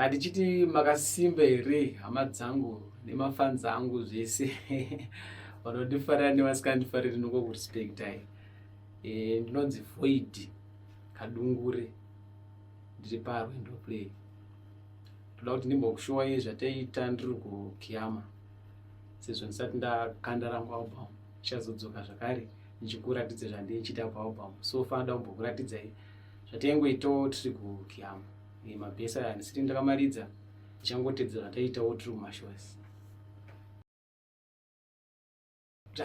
Ndichiti makasimba here hama dzangu nemafans angu zvese vanondifarira nevasikandifariri nongokurespektai. Ndinonzi Void Kadungure, ndiri paRwendo play. Toda kuti ndimbokushowa zvataita ndiri kuKhiama, sezvo ndisati ndakanda rangu album. Ndichazodzoka zvakare ndichikuratidza zvandichita paalbum. So fanoda kumbokuratidzai zvataingoitawo tiri kuKhiama. Mabhesa handisiti ndakamaridza, ndichangotedza zvataitawo tiri kumashows.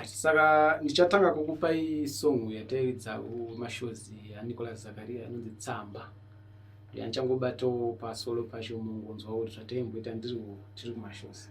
Saka ndichatanga kukupai song yatairidza kumashows yaNicholas Zakaria inonzi Tsamba. Ndichangobatawo pasolo pacho mungonzwa kuti zvataimboita tiri kumashows.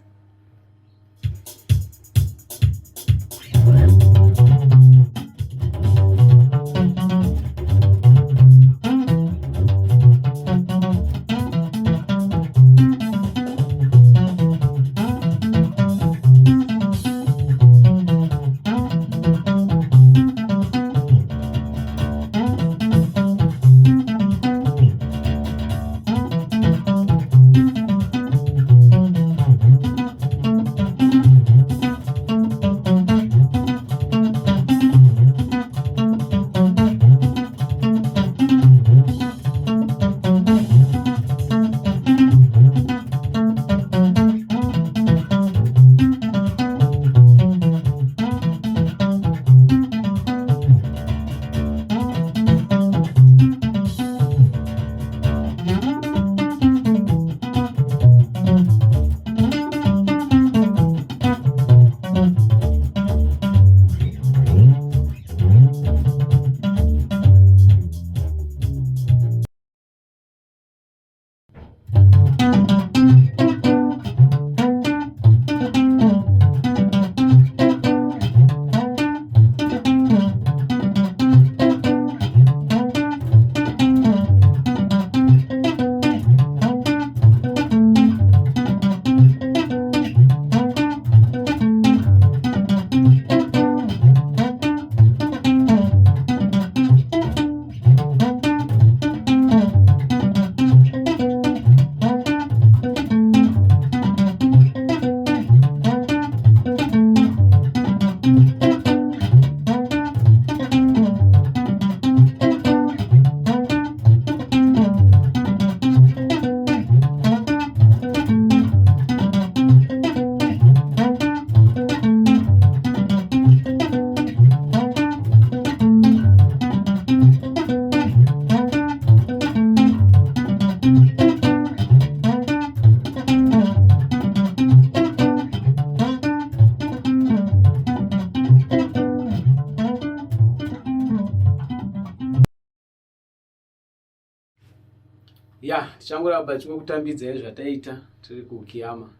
Tichangoramba tichikutambidzai zvataita tiri kuKhiama.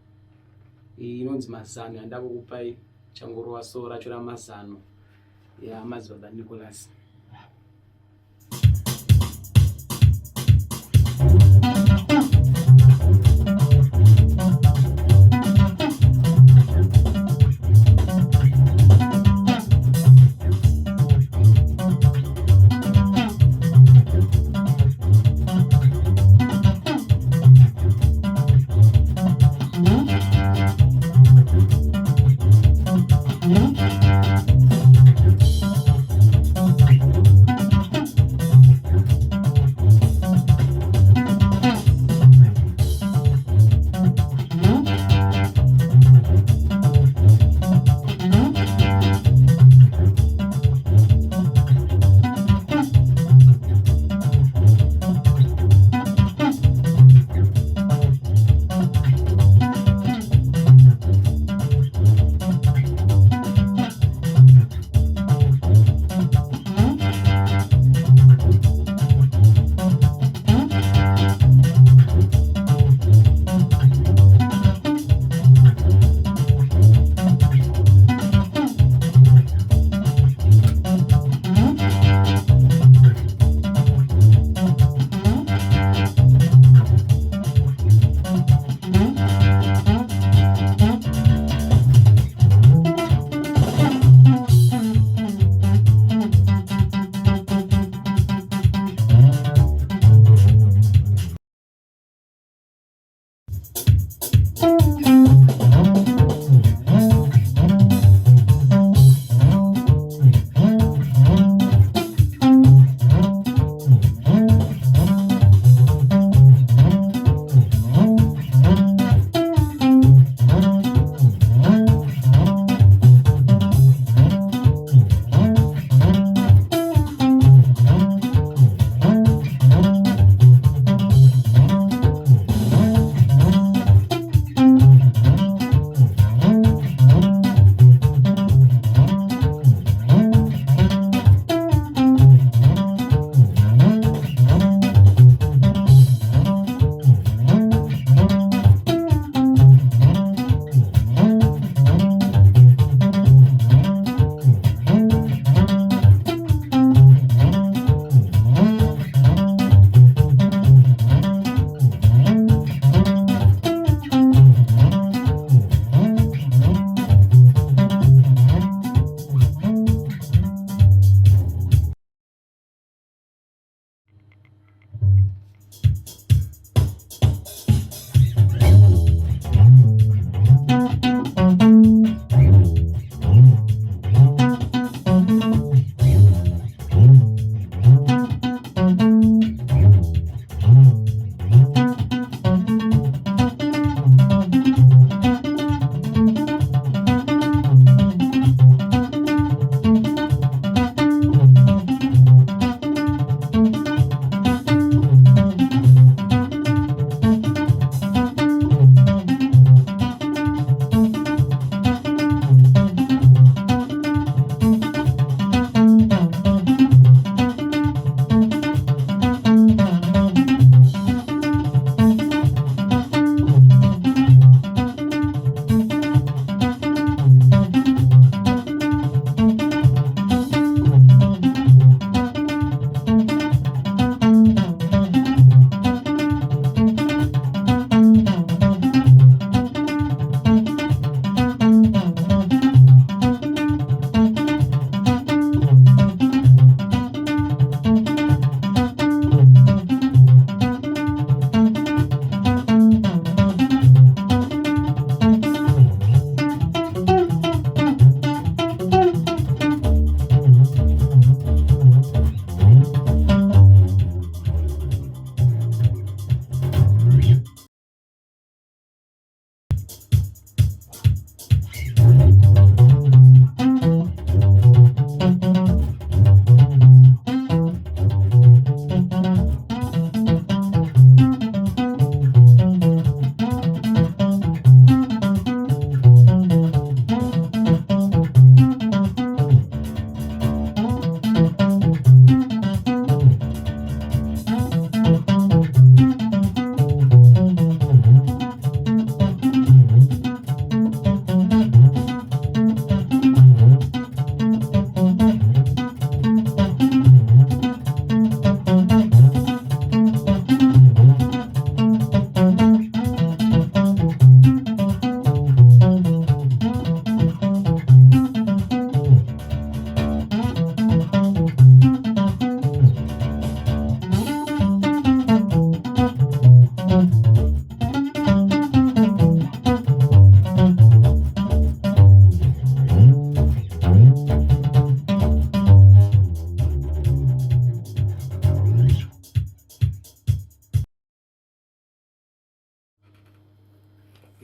Iyi inonzi mazano yandava kukupai, changorova soro racho ramazano yamadzibaba Nicholas.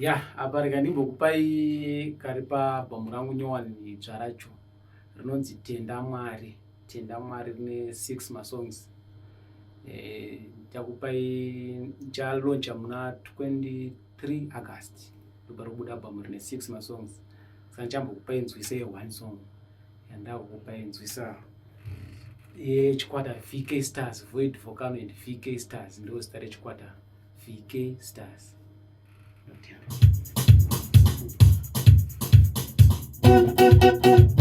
apa ndimbokupai kari pabhamu rangu nyowani dzva racho rinonzi Tenda Mwari. Tenda Mwari rine 6 masongs. Ndakupai chaloncha muna 23 August ndobva robuda bhamu rine 6 masongs. Saka ndichambokupai nzwisa ye1 song yandakupai nzwisa yechikwata VK Stars, Void Volcano and VK Stars. Ndo zita rechikwata VK Stars. Thank you.